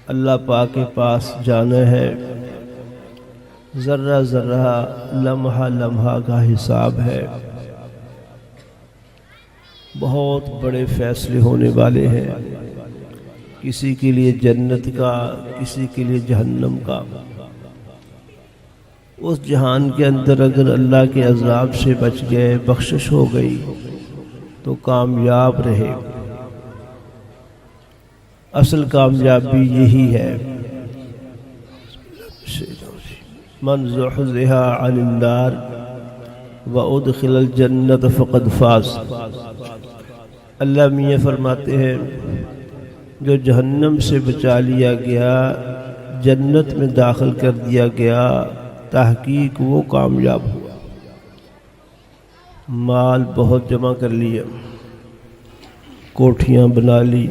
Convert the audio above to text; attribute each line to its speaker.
Speaker 1: अल्लाह पाक के पास जाना है। ज़र्रा ज़र्रा लम्हा लम्हा का हिसाब है। बहुत बड़े फैसले होने वाले हैं, किसी के लिए जन्नत का, किसी के लिए जहन्नम का। उस जहान के अंदर अगर अल्लाह के अज़ाब से बच गए, बख्शिश हो गई तो कामयाब रहे। असल कामयाबी यही है। मन ज़ुहज़िहा अनिन नार व उदखिलल जन्नत फ़क़द फ़ाज़। अल्लाह मियाँ फरमाते हैं, जो जहन्नम से बचा लिया गया, जन्नत में दाखिल कर दिया गया, तहकीक वो कामयाब हुआ। माल बहुत जमा कर लिया, कोठियाँ बना ली,